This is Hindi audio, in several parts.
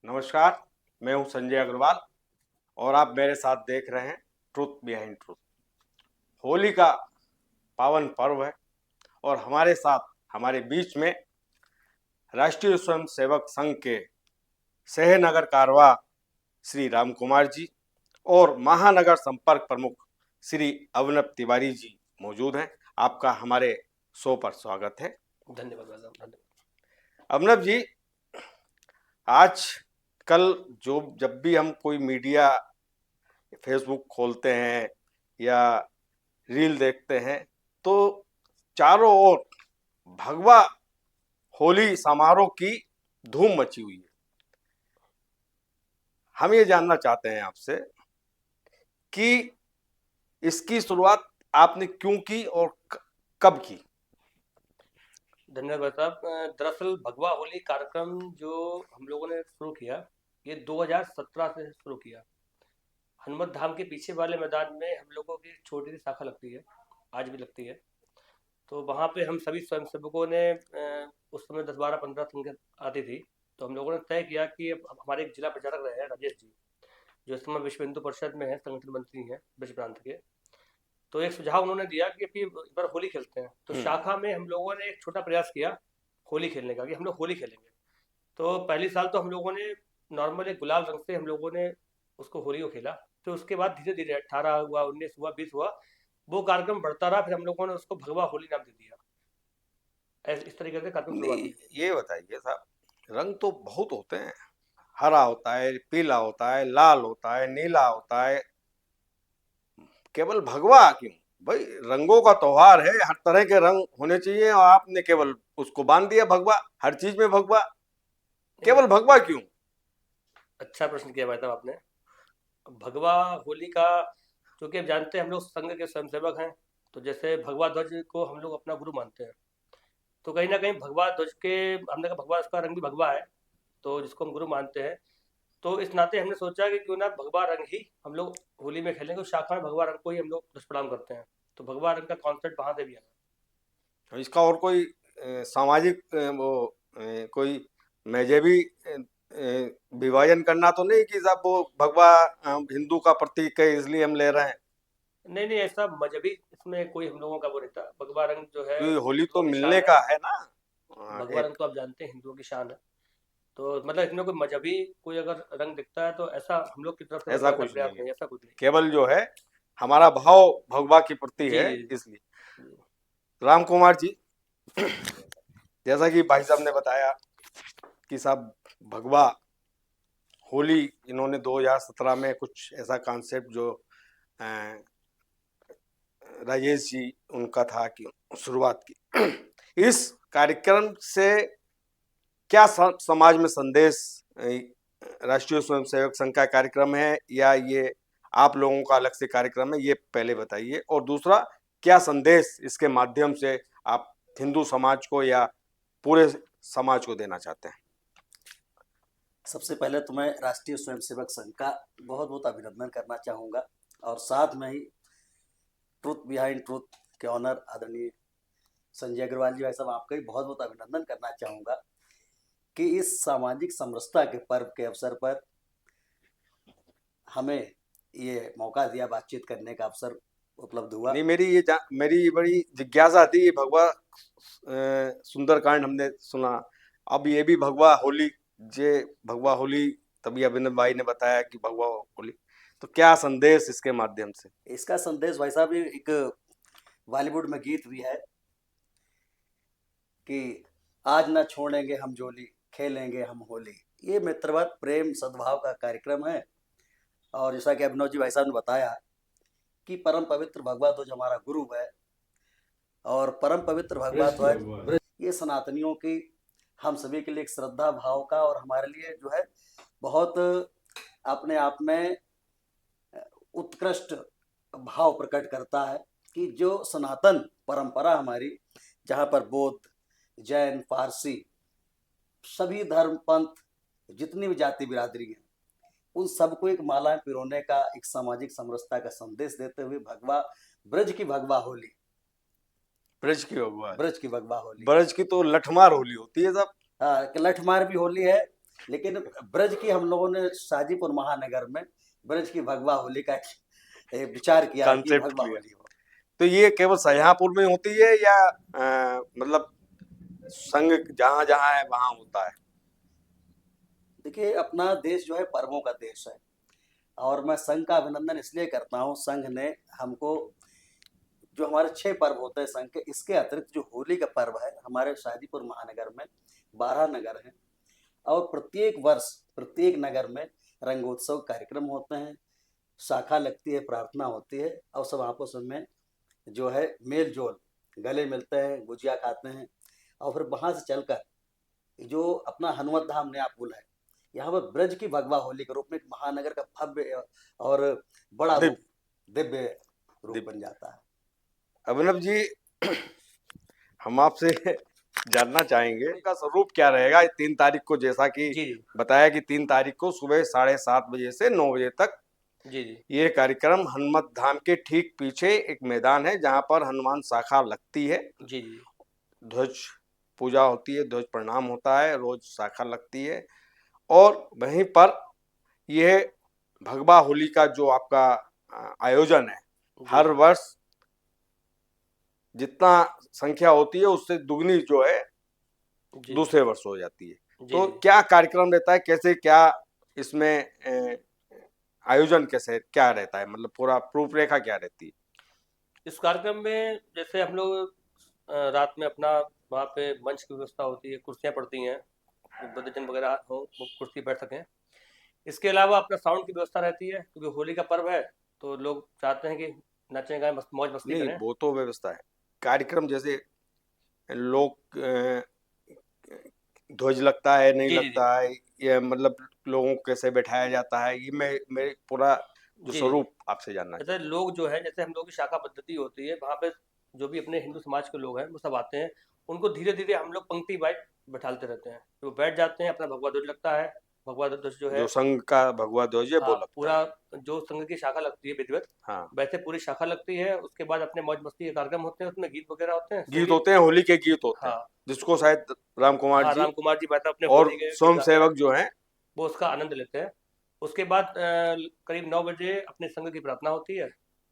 नमस्कार। मैं हूं संजय अग्रवाल और आप मेरे साथ देख रहे हैं ट्रुथ बिहाइंड ट्रुथ। होली का पावन पर्व है और हमारे साथ हमारे बीच में राष्ट्रीय स्वयंसेवक संघ के सह नगर कारवा श्री राम कुमार जी और महानगर संपर्क प्रमुख श्री अवनव तिवारी जी मौजूद हैं। आपका हमारे शो पर स्वागत है। धन्यवाद भाई साहब, धन्यवाद। अवनव जी, आज कल जब भी हम कोई मीडिया फेसबुक खोलते हैं या रील देखते हैं तो चारों ओर भगवा होली समारोह की धूम मची हुई है। हम ये जानना चाहते हैं आपसे कि इसकी शुरुआत आपने क्यों की और कब की? धन्यवाद भाई साहब। दरअसल भगवा होली कार्यक्रम जो हम लोगों ने शुरू किया, ये 2017 से शुरू किया। हनुमत धाम के पीछे वाले मैदान में हम लोगों की छोटी सी शाखा लगती है, आज भी लगती है। तो वहाँ पे हम सभी स्वयंसेवकों ने उस समय 10-12-15 संख्या आती थी। तो हम लोगों ने तय किया कि अब हमारे एक जिला प्रचारक रहे हैं राजेश जी, जो इस समय विश्व हिंदू परिषद में है, संगठन मंत्री हैं ब्रज प्रांत के। तो एक सुझाव उन्होंने दिया कि अभी इस बार होली खेलते हैं। तो शाखा में हम लोगों ने एक छोटा प्रयास किया होली खेलने का, कि हम लोग होली खेलेंगे। तो पहली साल तो हम लोगों ने नॉर्मल एक गुलाल रंग से हम लोगों ने उसको होली को खेला। फिर उसके बाद धीरे धीरे 18 हुआ, 19 हुआ, 20 हुआ, वो कार्यक्रम बढ़ता रहा। फिर हम लोगों ने उसको भगवा होली नाम दे दिया। इस तरीके से कार्यक्रम शुरुआत हुई। ये बताइए साहब, रंग तो बहुत होते हैं, हरा होता है, पीला होता है, लाल होता है, नीला होता है, केवल भगवा क्यों? भाई रंगों का त्योहार है, हर तरह के रंग होने चाहिए और आपने केवल उसको बांध दिया भगवा, हर चीज में भगवा, केवल भगवा क्यों? अच्छा प्रश्न किया भाई साहब आपने। भगवा होली का, क्योंकि आप जानते हैं हम लोग संघ के स्वयंसेवक हैं, तो जैसे भगवा ध्वज को हम लोग अपना गुरु मानते हैं। तो कहीं ना कहीं भगवा ध्वज के, हमने कहा भगवा, इसका रंग भी भगवा है, तो जिसको हम गुरु मानते हैं। तो इस नाते हमने सोचा कि क्यों ना भगवा रंग ही हम लोग होली में खेलेंगे। उस शाखा में भगवा रंग को ही हम लोग दुष्प्रणाम करते हैं। तो भगवा रंग का कॉन्सेप्ट वहाँ से भी आया। इसका और कोई सामाजिक कोई मजहबी विभाजन करना तो नहीं कि साहब वो भगवा हिंदू का प्रतीक है इसलिए हम ले रहे हैं? नहीं नहीं, ऐसा मजहबी इसमें कोई हम लोगों का वो नहीं था। भगवा रंग जो है क्योंकि होली तो हिंदुओं की मिलने शान है। का है ना। भगवा रंग एक तो आप जानते हैं हिंदुओं की शान है। तो मतलब इसमें कोई मजहबी कोई अगर रंग दिखता है तो ऐसा हम लोग की तरफ से ऐसा मतलब ऐसा कुछ प्रयास नहीं है, नहीं, ऐसा कुछ नहीं। केवल जो है हमारा भाव भगवा के प्रति जी है जी इसलिए। जी। राम कुमार जी, जैसा कि भाई साहब ने बताया कि साहब भगवा होली इन्होंने 2017 में कुछ ऐसा कॉन्सेप्ट जो अ, राजेश जी उनका था कि शुरुआत की इस कार्यक्रम से क्या समाज में संदेश, राष्ट्रीय स्वयंसेवक संघ का कार्यक्रम है या ये आप लोगों का अलग से कार्यक्रम है, ये पहले बताइए। और दूसरा, क्या संदेश इसके माध्यम से आप हिंदू समाज को या पूरे समाज को देना चाहते हैं? सबसे पहले तो मैं राष्ट्रीय स्वयंसेवक संघ का बहुत बहुत अभिनंदन करना चाहूँगा और साथ में ही ट्रुथ बिहाइंड ट्रुथ के ऑनर आदरणीय संजय अग्रवाल जी, भाई साहब, आपका भी बहुत बहुत अभिनंदन करना चाहूँगा कि इस सामाजिक समरसता के पर्व के अवसर पर हमें ये मौका दिया, बातचीत करने का अवसर उपलब्ध हुआ। नहीं, मेरी बड़ी जिज्ञासा थी। ये भगवा सुंदरकांड हमने सुना, अब ये भी भगवा होली, जे भगवा होली, तभी अभिनव भाई ने बताया कि भगवा होली, तो क्या संदेश इसके माध्यम से? इसका संदेश भाई साहब, एक बॉलीवुड में गीत भी है कि आज ना छोड़ेंगे हम जोली, खेलेंगे हम होली। ये मित्रवत प्रेम सद्भाव का कार्यक्रम है। और जैसा कि अभिनव जी भाई साहब ने बताया कि परम पवित्र भगवा ध्वज हमारा गुरु है और परम पवित्र भगवा ध्वज ये सनातनियों की, हम सभी के लिए एक श्रद्धा भाव का और हमारे लिए जो है बहुत अपने आप में उत्कृष्ट भाव प्रकट करता है कि जो सनातन परंपरा हमारी, जहाँ पर बौद्ध, जैन, पारसी, सभी धर्म पंथ, जितनी भी जाति बिरादरी है, उन सबको एक माला पिरोने का, एक सामाजिक समरसता का संदेश देते हुए भगवा ब्रज की भगवा होली, ब्रज की भगवा, ब्रज की भगवा होली, ब्रज की तो लठमार होली होती है साहब। हाँ, लठमार भी होली है लेकिन ब्रज की हम लोगों ने शाजीपुर महानगर में ब्रज की भगवा होली का एक विचार किया कि Concept भगवा लिया। होली हो। तो ये केवल शाहजहांपुर में होती है या मतलब संघ जहां जहां है वहां होता है? देखिए, अपना देश जो है पर्वों का देश है, और मैं संघ का अभिनंदन इसलिए करता हूँ, संघ ने हमको जो हमारे 6 पर्व होते हैं संघ के, इसके अतिरिक्त जो होली का पर्व है हमारे शाजीपुर महानगर में 12 नगर हैं, और प्रत्येक वर्ष प्रत्येक नगर में रंगोत्सव कार्यक्रम होते हैं, शाखा लगती है, प्रार्थना होती है, और सब आपस में जो है मेल जोल, गले मिलते हैं, गुजिया खाते हैं, और फिर वहाँ से चलकर जो अपना हनुमत धाम नया पुल है, यहाँ पर ब्रज की भगवा होली के रूप में एक महानगर का भव्य और बड़ा रूप, दिव्य रूप दिव्य। बन जाता है। अभिनव जी, हम आपसे जानना चाहेंगे का स्वरूप क्या रहेगा 3 तारीख को, जैसा कि जी जी बताया कि 3 तारीख को सुबह 7:30 बजे से 9 बजे तक जी जी ये कार्यक्रम हनुमत धाम के ठीक पीछे एक मैदान है जहां पर हनुमान शाखा लगती है, जी जी ध्वज पूजा होती है, ध्वज प्रणाम होता है, रोज शाखा लगती है, और वहीं पर यह भगवा होली का जो आपका आयोजन है, हर वर्ष जितना संख्या होती है उससे दुगनी जो है जी दूसरे वर्ष हो जाती है। जी तो जी। क्या कार्यक्रम रहता है, कैसे क्या इसमें आयोजन कैसे क्या रहता है, मतलब पूरा रूपरेखा क्या रहती है? इस कार्यक्रम में जैसे हम लोग रात में अपना वहाँ पे मंच की व्यवस्था होती है, कुर्सियाँ पड़ती हैं, वृद्धजन वगैरह हो वो कुर्सी बैठ सकें। इसके अलावा अपना साउंड की व्यवस्था रहती है, क्योंकि होली का पर्व है तो लोग चाहते हैं कि नचें गाएं, मौज मस्ती नहीं, करें। वो तो व्यवस्था है। कार्यक्रम जैसे लोग ध्वज लगता है नहीं जी जी जी लगता है, ये मतलब लोगों को कैसे बैठाया जाता है, ये मैं पूरा जो जी जी स्वरूप आपसे जानना जैसे चाहता लोग जो है, जैसे हम लोग की शाखा पद्धति होती है, वहाँ पे जो भी अपने हिंदू समाज के लोग हैं वो सब आते हैं, उनको धीरे धीरे हम लोग पंक्ति वाइज बैठालते रहते हैं, तो वो बैठ जाते हैं, अपना भगवा ध्वज लगता है, भगवा ध्वज जो हूँ। है जो संघ का भगवा ध्वज है वो हाँ लगता पूरा, है। जो संघ की शाखा लगती है विधिवत, हाँ, वैसे पूरी शाखा लगती है। उसके बाद अपने मौज मस्ती के कार्यक्रम होते हैं, उसमें गीत वगैरह होते हैं, गीत संगीत। होते हैं, होली के गीत होते हैं, हाँ जिसको शायद राम कुमार हाँ, जी राम कुमार जी बैठा अपने और होली के गीत स्वयं गाते हैं, सेवक जो हैं वो उसका आनंद लेते हैं। उसके बाद करीब 9 बजे अपने संघ की प्रार्थना होती है।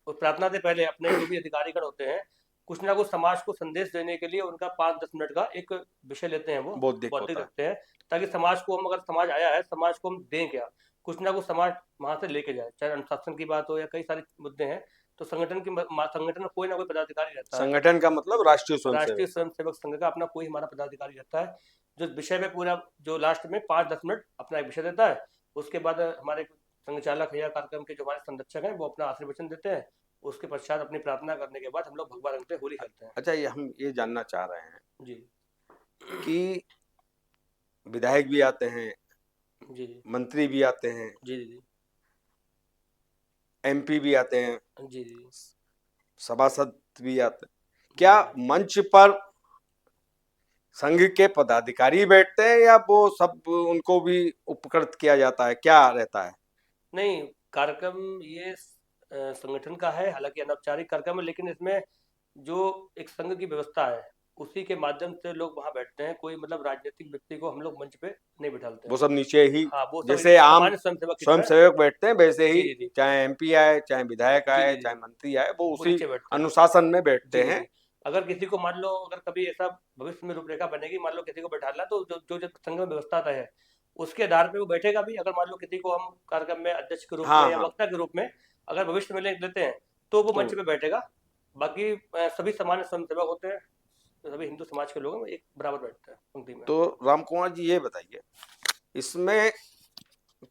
उस प्रार्थना से पहले अपने जो भी अधिकारीगण होते हैं, कुछ ना कुछ समाज को संदेश देने के लिए उनका 5-10 मिनट का एक विषय लेते हैं, वो बौद्धिक बौद्धिक होता है। रखते हैं, ताकि समाज को हम, अगर समाज आया है, समाज को हम दें क्या, कुछ ना कुछ समाज वहाँ से लेके जाए, चाहे अनुशासन की बात हो या कई सारे मुद्दे हैं। तो संगठन में कोई ना कोई पदाधिकारी रहता है, संगठन का मतलब राष्ट्रीय राष्ट्रीय स्वयंसेवक संघ। स्वयंसेवक संघ का अपना कोई हमारा पदाधिकारी रहता है, जो विषय में पूरा, जो लास्ट में 5-10 मिनट अपना एक विषय देता है। उसके बाद हमारे संघ चालक या कार्यक्रम के जो हमारे संरक्षक हैं वो अपना आशीर्वचन देते हैं। उसके पश्चात अपनी प्रार्थना करने के बाद हम लोग भगवा रंग से होली खेलते हैं। अच्छा, ये हम ये जानना चाह रहे हैं जी कि विधायक भी आते हैं, जी जी मंत्री भी आते हैं, जी जी एमपी भी आते हैं, जी जी सभासद भी आते हैं। क्या मंच पर संघ के पदाधिकारी बैठते हैं या वो सब उनको भी उपकृत किया जाता है, क्या रहता है? नहीं, कार्यक्रम ये संगठन का है, हालांकि अनौपचारिक कार्यक्रम है, लेकिन इसमें जो एक संघ की व्यवस्था है उसी के माध्यम से लोग वहाँ बैठते हैं। कोई मतलब राजनीतिक व्यक्ति को हम लोग मंच पे नहीं बैठाते वो हैं। सब नीचे ही, हाँ, वो सब जैसे एक आम सामान्य स्वयंसेवक की तरह। स्वयंसेवक बैठते हैं वैसे जी ही, जी जी चाहे एमपी आए, चाहे विधायक जी आए, जी चाहे जी मंत्री आए, वो वो उसी नीचे बैठते हैं। अनुशासन में बैठते जी जी हैं। जी अगर किसी को मान लो, अगर कभी ऐसा भविष्य में रूपरेखा बनेगी, मान लो किसी को बैठाना, तो जो संघ में व्यवस्था तय है उसके आधार पे वो बैठेगा भी। अगर मान लो किसी को हम कार्यक्रम में अध्यक्ष के रूप में हाँ या हाँ, वक्ता के रूप में अगर भविष्य में लेते हैं, तो वो तो मंच पे बैठेगा। बाकी सभी सामान्य स्वयंसेवक होते हैं, तो सभी हिंदू समाज के लोग एक बराबर बैठते हैं पंक्ति में। तो राम कुमार जी ये बताइए, इसमें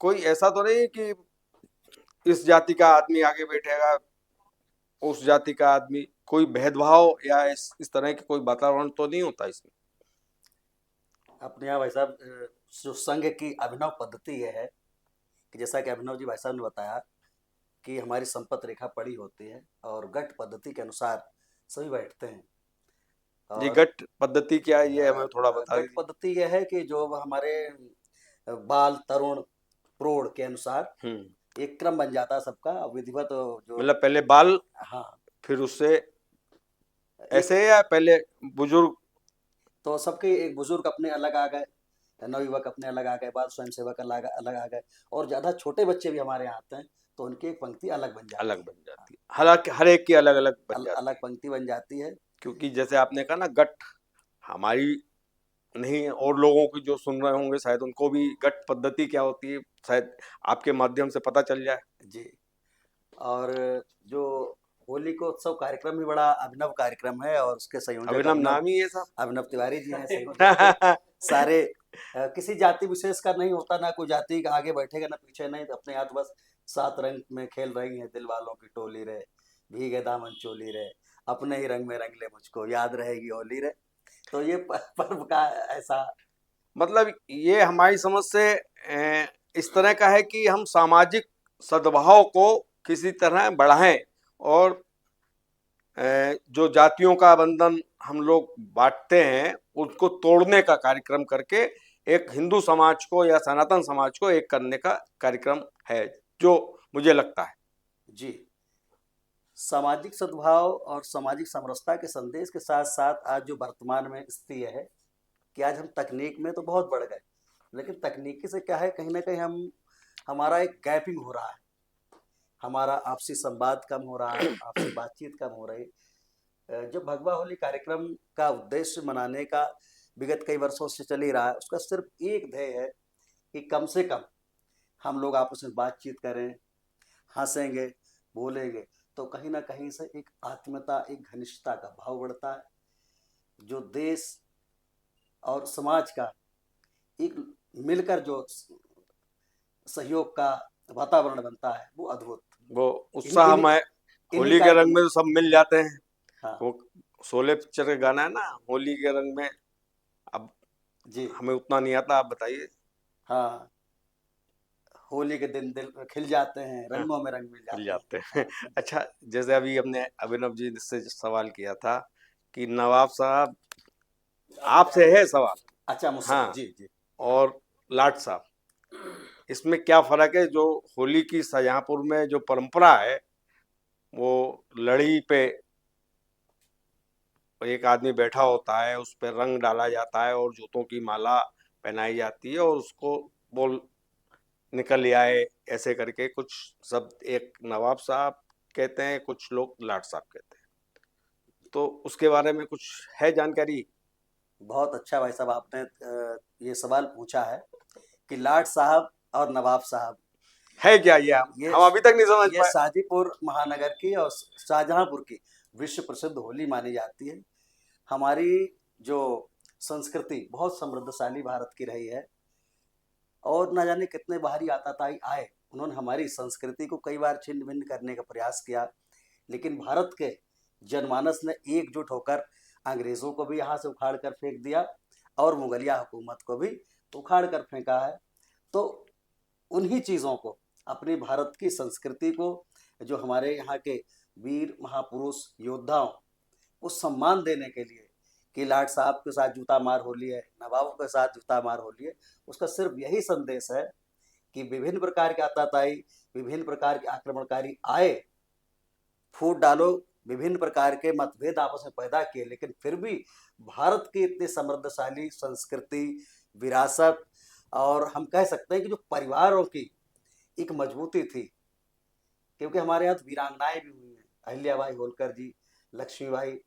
कोई ऐसा तो नहीं कि इस जाति का आदमी आगे बैठेगा, उस जाति का आदमी, कोई भेदभाव या इस तरह की कोई वातावरण तो नहीं होता इसमें? अपने यहाँ भाई साहब, जो संघ की अभिनव पद्धति ये है कि जैसा कि अभिनव जी भाई साहब ने बताया कि हमारी संपत्ति रेखा पड़ी होती है और गठ पद्धति के अनुसार सभी बैठते हैं। ये और गट पद्धति क्या है, ये हमें थोड़ा बता गठ दीजिए। पद्धति यह है कि जो हमारे बाल तरुण प्रौढ़ के अनुसार एक क्रम बन जाता है सबका विधिवत, जो मतलब पहले बाल, हाँ फिर उससे एक, ऐसे, या पहले बुजुर्ग? तो सबके एक बुजुर्ग अपने अलग आ गए, नवयुवक अपने अलग आ गए, बाल स्वयं सेवक अलग अलग आ गए, और ज़्यादा छोटे बच्चे भी हमारे यहाँ आते हैं, तो उनकी एक पंक्ति अलग बन जाती अलग है। बन जाती है, हालांकि हर एक की अलग अलग बन जाती अलग है। पंक्ति बन जाती है। क्योंकि जैसे आपने कहा ना, गट हमारी नहीं, और लोगों की जो सुन रहे होंगे शायद उनको भी गट पद्धति क्या होती है शायद आपके माध्यम से पता चल जाए। जी। और जो होली को उत्सव कार्यक्रम भी बड़ा अभिनव कार्यक्रम है, और उसके संयोजक अभिनव अभिनव नाम ही है सब। अभिनव तिवारी जी हैं संयोजक के। सारे किसी जाति विशेष का नहीं होता, ना कोई जाति का आगे बैठेगा ना पीछे, नहीं, तो अपने हाथ बस 7 रंग में खेल रही हैं दिल वालों की टोली रे, भीगे दामन चोली रे, अपने ही रंग में रंग ले मुझको, याद रहेगी होली रे। तो ये पर्व का ऐसा। मतलब ये हमारी समझ से इस तरह का है कि हम सामाजिक सद्भाव को किसी तरह बढ़ाएं, और जो जातियों का बंधन हम लोग बांटते हैं उसको तोड़ने का कार्यक्रम करके एक हिंदू समाज को या सनातन समाज को एक करने का कार्यक्रम है, जो मुझे लगता है। जी। सामाजिक सद्भाव और सामाजिक समरसता के संदेश के साथ साथ आज जो वर्तमान में स्थिति है कि आज हम तकनीक में तो बहुत बढ़ गए, लेकिन तकनीकी से क्या है, कहीं ना कहीं हमारा एक गैपिंग हो रहा है, हमारा आपसी संवाद कम हो रहा है, आपसी बातचीत कम हो रही है। जो भगवा होली कार्यक्रम का उद्देश्य मनाने का विगत कई वर्षों से चल ही रहा है, उसका सिर्फ एक ध्येय है कि कम से कम हम लोग आपस में बातचीत करें, हंसेंगे, बोलेंगे, तो कहीं ना कहीं से एक आत्मीयता, एक घनिष्ठता का भाव बढ़ता है, जो देश और समाज का एक मिलकर जो सहयोग का वातावरण बनता है, वो अद्भुत। वो इन्हीं इन्हीं उत्साहमय इन्हीं होली के रंग कार्यक्रम। में तो सब मिल जाते हैं। हाँ। वो शोले पिक्चर का गाना है ना, होली के रंग में। अब जी। हमें उतना नहीं आता, आप बताइए। हाँ, होली के दिन दिल खिल जाते हैं, हाँ, रंगों में रंग मिल मिल जाते हैं। जाते हैं। हाँ। अच्छा, जैसे अभी हमने अभिनव जी से सवाल किया था कि नवाब साहब, आपसे है सवाल। अच्छा, मुझसे। हाँ, जी जी। और लाट साहब, इसमें क्या फर्क है? जो होली की शाहजहांपुर में जो परंपरा है, वो लड़ी पे एक आदमी बैठा होता है, उस पे रंग डाला जाता है और जूतों की माला पहनाई जाती है, और उसको बोल निकल आए ऐसे करके कुछ शब्द एक नवाब साहब कहते हैं, कुछ लोग लाट साहब कहते हैं। तो उसके बारे में कुछ है जानकारी? बहुत अच्छा भाई साहब, आपने ये सवाल पूछा है कि लाट साहब और नवाब साहब, है क्या ये? ये हम अभी तक नहीं समझ ये पाए। शाजीपुर महानगर की और शाहजहांपुर की विश्व प्रसिद्ध होली मानी जाती है। हमारी जो संस्कृति बहुत समृद्धशाली भारत की रही है, और ना जाने कितने बाहरी आताताई आए, उन्होंने हमारी संस्कृति को कई बार छिन्न भिन्न करने का प्रयास किया, लेकिन भारत के जनमानस ने एकजुट होकर अंग्रेजों को भी यहाँ से उखाड़ कर फेंक दिया, और मुगलिया हुकूमत को भी उखाड़ कर फेंका है। तो उन्हीं चीज़ों को, अपनी भारत की संस्कृति को, जो हमारे यहाँ के वीर महापुरुष योद्धाओं को सम्मान देने के लिए कि लाट साहब के साथ जूता मार होली है, नवाबों के साथ जूता मार होली है, उसका सिर्फ यही संदेश है कि विभिन्न प्रकार के आताताई, विभिन्न प्रकार के आक्रमणकारी आए, फूट डालो, विभिन्न प्रकार के मतभेद आपस में पैदा किए, लेकिन फिर भी भारत की इतनी समृद्धशाली संस्कृति, विरासत, और हम कह सकते हैं कि जो परिवारों की एक मजबूती थी, क्योंकि हमारे यहाँ तो वीरांगनाएं भी हुई हैं, अहिल्याबाई होलकर जी, लक्ष्मीबाई,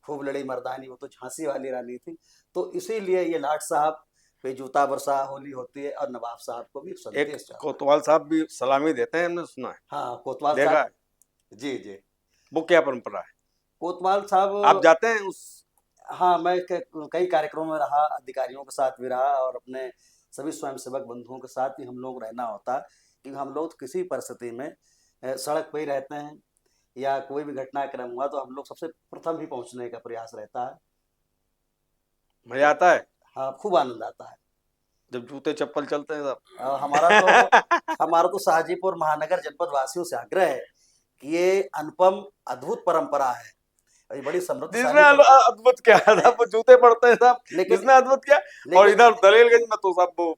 खूब लड़ी मर्दानी, वो तो झांसी वाली रानी थी। तो इसीलिए ये लाट साहब पे जूता बरसा होली होती है, और नवाब साहब को भी एक एक संदेश जाता है। कोतवाल साहब भी सलामी देते हैं, हमने सुना है, हाँ, कोतवाल देखा साहब। है। जी जी। वो क्या परंपरा है? कोतवाल साहब। आप जाते हैं उस? हाँ, मैं कई कार्यक्रमों में रहा, अधिकारियों के साथ भी रहा, और अपने सभी स्वयंसेवक बंधुओं के साथ भी हम लोग रहना होता है, क्योंकि हम लोग किसी परिस्थिति में सड़क पर ही रहते हैं, या कोई भी घटनाक्रम हुआ तो हम लोग सबसे प्रथम ही पहुंचने का प्रयास रहता है। मजा आता है हाँ, खूब आनंद आता है। जब जूते चप्पल चलते हैं सब? हमारा तो शाहजीपुर महानगर जनपद वासियों से आग्रह है कि ये अनुपम अद्भुत परंपरा है, और ये बड़ी समृद्धशाली जिसमें अद्भुत क्या है, नहीं, सब जूते पड़ते हैं सब, लेकिन जिसमें अद्भुत क्या। और इधर दलेलगंज में तो सब वो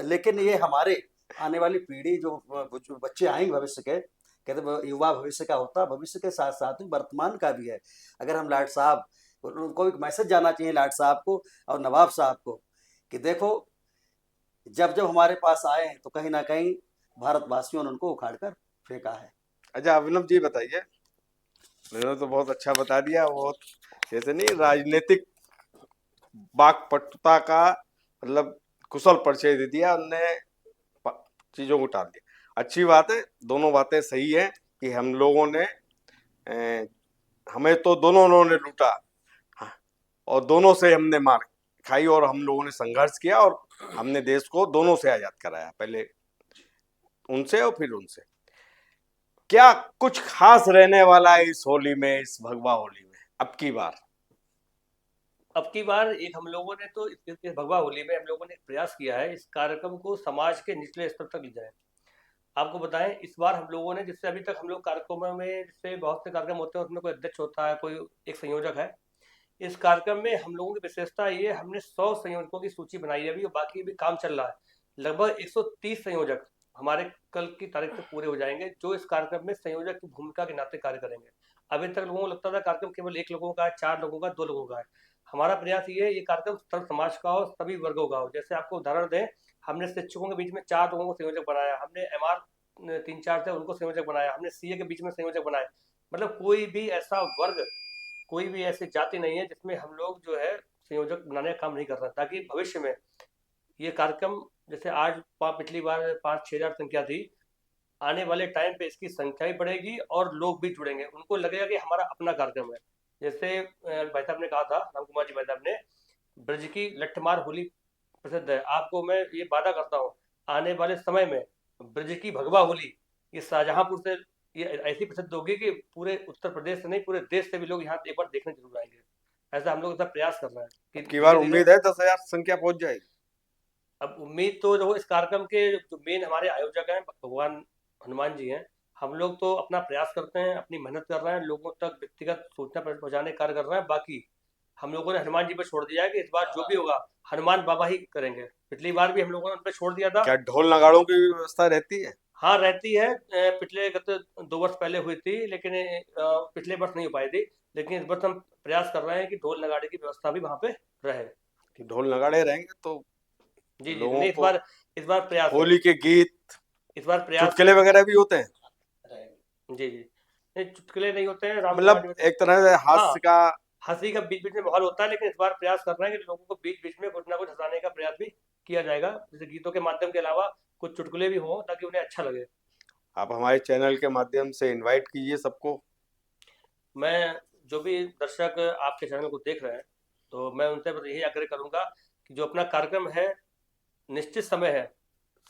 लेकिन ये हमारे आने वाली पीढ़ी, जो बच्चे आएंगे भविष्य के, कहते युवा भविष्य का होता है, भविष्य के साथ साथ में वर्तमान का भी है। अगर हम लाट साहब उनको एक मैसेज जाना चाहिए लाट साहब को और नवाब साहब को कि देखो, जब जब हमारे पास आए हैं तो कहीं ना कहीं भारतवासियों ने उनको उखाड़ कर फेंका है। अच्छा अभिनव जी बताइए, मैंने तो बहुत अच्छा बता दिया, बहुत जैसे नहीं राजनीतिक वाकपटुता का मतलब कुशल परिचय दे दिया उनने, चीजों को टाल दिया। अच्छी बात है, दोनों बातें सही है कि हम लोगों ने हमें तो दोनों ने लूटा, हाँ, और दोनों से हमने मार खाई और हम लोगों ने संघर्ष किया और हमने देश को दोनों से आजाद कराया, पहले उनसे और फिर उनसे। क्या कुछ खास रहने वाला है इस होली में, इस भगवा होली में अब की बार? अब की बार एक हम लोगों ने तो इस भगवा होली में हम लोगों ने एक प्रयास किया है इस कार्यक्रम को समाज के निचले स्तर तक ले जाए। आपको बताएं, इस बार हम लोगों ने, जिससे अभी तक हम लोग कार्यक्रमों में, जिससे बहुत से कार्यक्रम होते हैं उसमें कोई अध्यक्ष होता है, कोई एक संयोजक है। इस कार्यक्रम में हम लोगों की विशेषता ये, हमने 100 संयोजकों की सूची बनाई है अभी, और बाकी भी काम चल रहा है। लगभग 130 संयोजक हमारे कल की तारीख तक पूरे हो जाएंगे, जो इस कार्यक्रम में संयोजक की भूमिका के नाते कार्य करेंगे। अभी तक लोगों को लगता था कार्यक्रम केवल 1 लोगों का है, 4 लोगों का, 2 लोगों का है। हमारा प्रयास ये है, ये कार्यक्रम सर्व समाज का हो, सभी वर्गों का हो। जैसे आपको उदाहरण दें, हमने शिक्षकों के बीच में 4 लोगों को संयोजक बनाया, हमने MR 3-4 थे उनको संयोजक बनाया, हमने CA के बीच में संयोजक बनाए। मतलब कोई भी ऐसा वर्ग, कोई भी ऐसी जाति नहीं है जिसमें हम लोग जो है संयोजक बनाने का काम नहीं कर रहे, ताकि भविष्य में ये कार्यक्रम, जैसे आज पिछली बार 5-6 हज़ार संख्या थी, आने वाले टाइम पे इसकी संख्या भी बढ़ेगी और लोग भी जुड़ेंगे, उनको लगेगा कि हमारा अपना कार्यक्रम है। जैसे भाई साहब ने कहा था, राम कुमार जी भाई साहब ने, ब्रज की लट्ठमार होली प्रसिद्ध है। आपको मैं ये वादा करता हूँ, आने वाले समय में ब्रज की भगवा होली ये शाहजहांपुर से ये ऐसी प्रसिद्ध होगी कि पूरे उत्तर प्रदेश से नहीं, पूरे देश से भी लोग यहाँ एक बार देखने जरूर आएंगे। ऐसा हम लोग ऐसा प्रयास कर रहे हैं कि अब की बार धीरे धीरे। उम्मीद है 10,000 संख्या पहुंच जाएगी? अब उम्मीद तो जो इस कार्यक्रम के जो मेन हमारे आयोजक हैं भगवान हनुमान जी हैं, हम लोग तो अपना प्रयास करते हैं, अपनी मेहनत कर रहे हैं, लोगों तक व्यक्तिगत सूचना पहुंचाने का कार्य कर रहे हैं। बाकी हम लोगों ने हनुमान जी पर छोड़ दिया है कि इस बार जो भी होगा हनुमान बाबा ही करेंगे। पिछली बार भी हम लोगों ने उन पर छोड़ दिया था। क्या ढोल नगाड़ों की भी व्यवस्था रहती है? हाँ रहती है, पिछले गत 2 वर्ष पहले हुई थी, लेकिन पिछले वर्ष नहीं हो पाई थी। लेकिन इस वर्ष हम प्रयास कर रहे हैं कि ढोल नगाड़े की व्यवस्था भी वहाँ पे रहे। कि ढोल नगाड़े रहेंगे तो जी जी, लोगों नहीं को इस बार प्रयास है, होली के गीत, इस बार प्रयास चुटकुले वगैरह भी होते हैं? जी जी, नहीं चुटकुले नहीं होते हैं, राम कुमार मतलब जी। एक तरह से हाँ, हास्य का। हंसी का बीच बीच में माहौल होता है, लेकिन इस बार प्रयास कर रहे हैं कि लोगों को बीच बीच में कुछ ना कुछ हंसाने का प्रयास भी किया जाएगा, जैसे गीतों के माध्यम के अलावा कुछ चुटकुले भी हों ताकि उन्हें अच्छा लगे। आप हमारे चैनल के माध्यम से इनवाइट कीजिए सबको। मैं, जो भी दर्शक आपके चैनल को देख रहे हैं, तो मैं उनसे बस यही आग्रह करूंगा कि जो अपना कार्यक्रम है, निश्चित समय है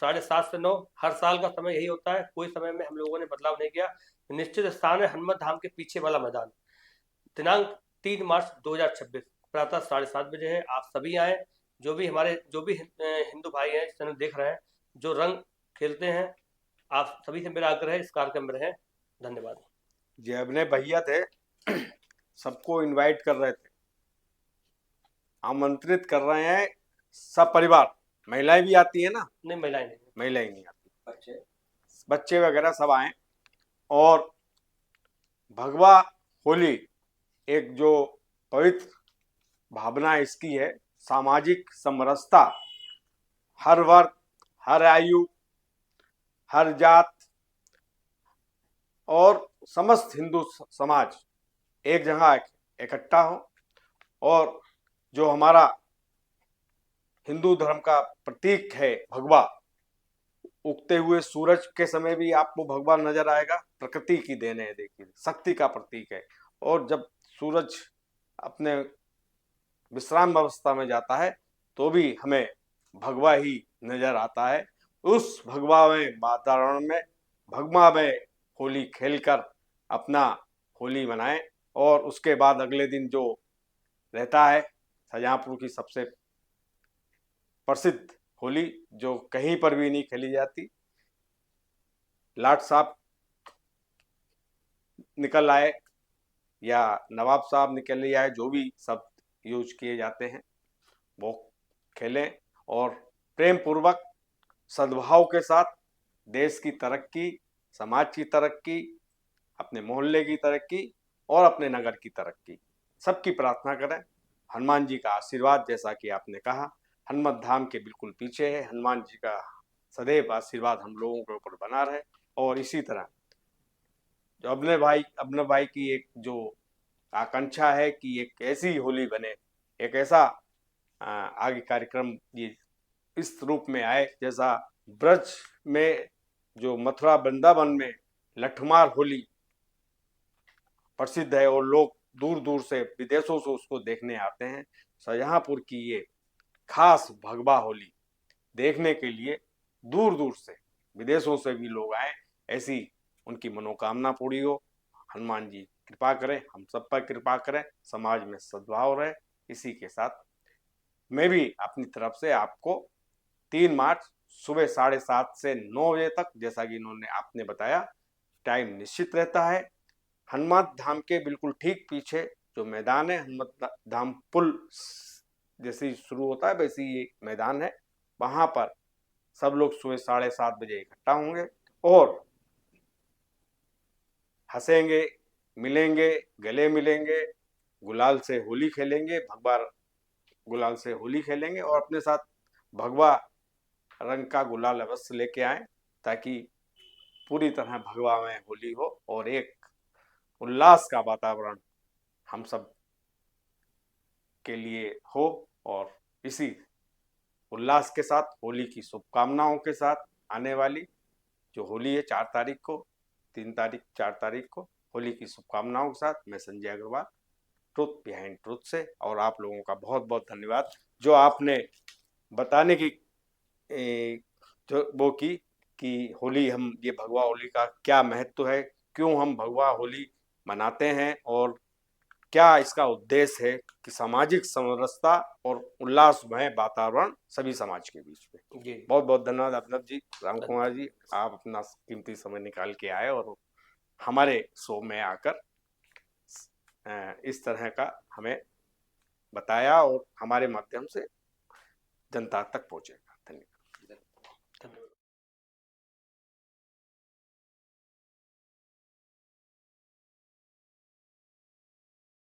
7:30 से 9, हर साल का समय यही होता है, कोई समय में हम लोगों ने बदलाव नहीं किया। निश्चित स्थान है हनुमत धाम के पीछे वाला मैदान, दिनांक 3 मार्च 2026, प्रातः 7:30 बजे है। आप सभी आए, जो भी हिंदू भाई हैं इस चैनल देख रहे हैं, जो रंग खेलते हैं, आप सभी से मेरा आग्रह है इस कार्यक्रम में रहें। धन्यवाद। जी अपने भैया थे, सबको इनवाइट कर रहे थे, आमंत्रित कर रहे हैं सब परिवार। महिलाएं भी आती है ना? नहीं, महिलाएं नहीं। महिलाएं नहीं आती, बच्चे वगैरह सब आए। और भगवा होली एक जो पवित्र भावना इसकी है, सामाजिक समरसता, हर वर्ग, हर आयु, हर जात और समस्त हिंदू समाज एक जगह इकट्ठा हो, और जो हमारा हिंदू धर्म का प्रतीक है भगवा, उगते हुए सूरज के समय भी आपको भगवा नजर आएगा, प्रकृति की देन है, देखिए शक्ति का प्रतीक है। और जब सूरज अपने विश्राम अवस्था में जाता है तो भी हमें भगवा ही नजर आता है। उस भगवामय वातावरण में, भगवामय होली खेलकर अपना होली मनाएं। और उसके बाद अगले दिन जो रहता है शाहजहांपुर की सबसे प्रसिद्ध होली, जो कहीं पर भी नहीं खेली जाती, लाट साहब निकल आए या नवाब साहब निकल आए, जो भी सब यूज किए जाते हैं वो खेलें, और प्रेम पूर्वक सद्भाव के साथ देश की तरक्की, समाज की तरक्की, अपने मोहल्ले की तरक्की और अपने नगर की तरक्की सबकी प्रार्थना करें। हनुमान जी का आशीर्वाद, जैसा कि आपने कहा, हनुमत धाम के बिल्कुल पीछे है। हनुमान जी का सदैव आशीर्वाद हम लोगों के ऊपर बना रहे। और इसी तरह जो अपने भाई की एक जो आकांक्षा है कि एक ऐसी होली बने, एक ऐसा आगे कार्यक्रम ये इस रूप में आए, जैसा ब्रज में जो मथुरा वृंदावन में लठमार होली प्रसिद्ध है और लोग दूर दूर से, विदेशों से उसको देखने आते हैं। शाहजहांपुर की ये खास भगवा होली देखने के लिए दूर दूर से, विदेशों से भी लोग आए। ऐसी उनकी मनोकामना पूरी हो। हनुमान जी कृपा करें, हम सब पर कृपा करें, समाज में सद्भाव रहे। इसी के साथ मैं भी अपनी तरफ से आपको 3 मार्च सुबह 7:30 से 9 बजे तक, जैसा कि आपने बताया, टाइम निश्चित रहता है। हनुमान धाम के बिल्कुल ठीक पीछे जो मैदान है, हनुमान धाम पुल जैसे ही शुरू होता है वैसे ही एक मैदान है, वहां पर सब लोग सुबह 7:30 बजे इकट्ठा होंगे और हंसेंगे, मिलेंगे, गले मिलेंगे, गुलाल से होली खेलेंगे, भगवा गुलाल से होली खेलेंगे और अपने साथ भगवा रंग का गुलाल अवश्य लेके आए, ताकि पूरी तरह भगवा में होली हो और एक उल्लास का वातावरण हम सब के लिए हो। और इसी उल्लास के साथ, होली की शुभकामनाओं के साथ, आने वाली जो होली है 4 तारीख को, 3 तारीख 4 तारीख को, होली की शुभकामनाओं के साथ मैं Sanjay Agarwal, truth behind truth से, और आप लोगों का बहुत बहुत धन्यवाद जो आपने बताने की जो वो की कि होली, हम ये भगवा होली का क्या महत्व है, क्यों हम भगवा होली मनाते हैं और क्या इसका उद्देश्य है कि सामाजिक समरसता और उल्लासमय वातावरण सभी समाज के बीच में। जी बहुत बहुत धन्यवाद अभिनव जी, राम कुमार जी, आप अपना कीमती समय निकाल के आए और हमारे शो में आकर इस तरह का हमें बताया और हमारे माध्यम से जनता तक पहुंचे।